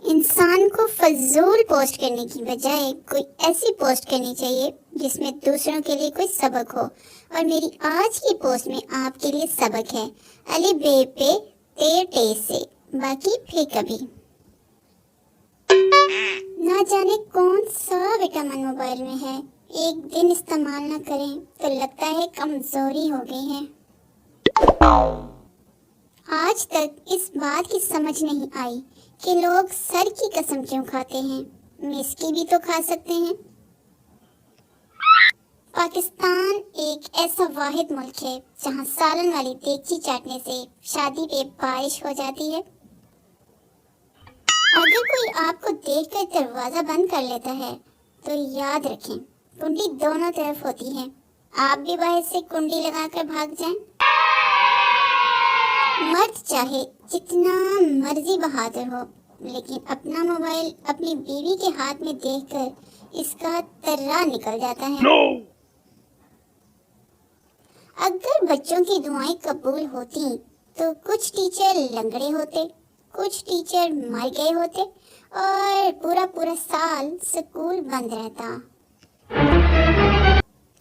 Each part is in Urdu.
انسان کو فضول پوسٹ کرنے کی بجائے کوئی ایسی پوسٹ کرنی چاہیے جس میں دوسروں کے لیے کوئی سبق ہو، اور میری آج کی پوسٹ میں آپ کے لیے سبق ہے علی بے پہ تیر ٹے سے، باقی پھر کبھی۔ نہ جانے کون سا وٹامن موبائل میں ہے، ایک دن استعمال نہ کریں تو لگتا ہے کمزوری ہو گئی ہے۔ آج تک اس بات کی سمجھ نہیں آئی کہ لوگ سر کی قسم کیوں کھاتے ہیں، مس کی بھی تو کھا سکتے ہیں۔ پاکستان ایک ایسا واحد ملک ہے جہاں سالن والی دیگچی چاٹنے سے شادی پہ بارش ہو جاتی ہے۔ اگر کوئی آپ کو دیکھ کر دروازہ بند کر لیتا ہے تو یاد رکھیں کنڈی دونوں طرف ہوتی ہے، آپ بھی باہر سے کنڈی لگا کر بھاگ جائیں۔ مرد چاہے جتنا مرضی بہادر ہو، لیکن اپنا موبائل اپنی بیوی کے ہاتھ میں دیکھ کر اس کا ترا نکل جاتا ہے۔ اگر بچوں کی دعائیں قبول ہوتی تو کچھ ٹیچر لنگڑے ہوتے، کچھ ٹیچر مر گئے ہوتے اور پورا سال سکول بند رہتا۔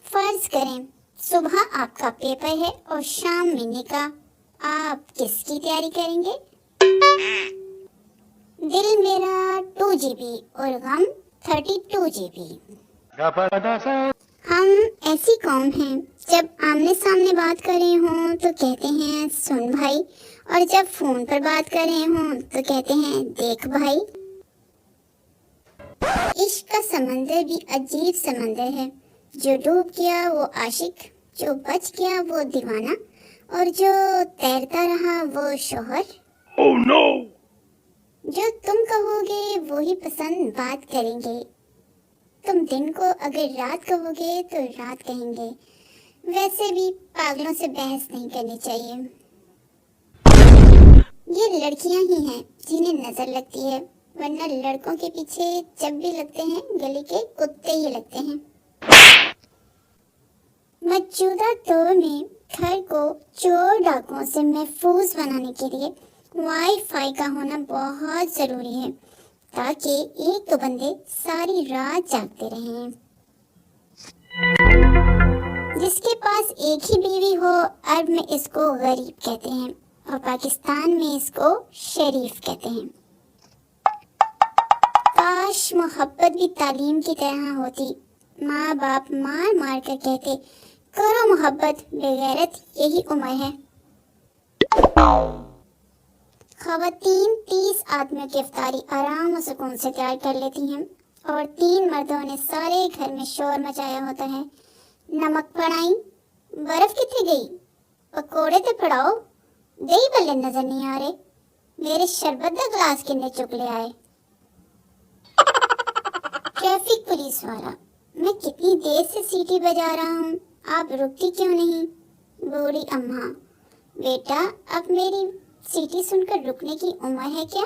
فرض کریں صبح آپ کا پیپر ہے اور شام میں نکاح، آپ کس کی تیاری کریں گے؟ دل میرا 2 GB اور غم 32 GB۔ ہم ایسی قوم ہیں جب آمنے سامنے بات کر رہے ہوں تو کہتے ہیں سن بھائی، اور جب فون پر بات کر رہے ہوں تو کہتے ہیں دیکھ بھائی۔ عشق کا سمندر بھی عجیب سمندر ہے، جو ڈوب گیا وہ عاشق، جو بچ گیا وہ دیوانہ، اور جو تیرتا رہا وہ شوہر۔ Oh no! جو تم کہو گے وہی پسند بات کریں گے، تم دن کو اگر رات کہو گے تو رات کہیں گے۔ ویسے بھی پاگلوں سے بحث نہیں کرنی چاہیے، یہ لڑکیاں ہی ہیں جنہیں نظر لگتی ہے، ورنہ لڑکوں کے پیچھے جب بھی لگتے ہیں گلی کے کتے ہی لگتے ہیں۔ موجودہ دور میں گھر کو چور ڈاکوؤں سے محفوظ بنانے کے لیے وائی فائی کا ہونا بہت ضروری ہے، تاکہ ایک تو بندے ساری رات جاگتے رہیں۔ جس کے پاس ایک ہی بیوی ہو، عرب میں اس کو غریب کہتے ہیں اور پاکستان میں اس کو شریف کہتے ہیں۔ کاش محبت بھی تعلیم کی طرح ہوتی، ماں باپ مار مار کر کہتے کرو محبت، بغیرت یہی عمر ہے۔ خواتین 30 آدمیوں کی افطاری آرام و سکون سے تیار کر لیتی ہیں، اور 3 مردوں نے سارے گھر میں شور مچایا ہوتا ہے۔ نمک پڑائیں، برف کتنے گئی، پکوڑے تو پڑاؤ، دہی بلے نظر نہیں آ رہے، میرے شربت کا گلاس کنے چک لے آئے۔ ٹریفک پولیس والا، میں کتنی دیر سے سیٹی بجا رہا ہوں، آپ رکتی کیوں نہیں؟ بوڑھی اماں، بیٹا اب میری سیٹی سن کر رکنے کی عمر ہے کیا؟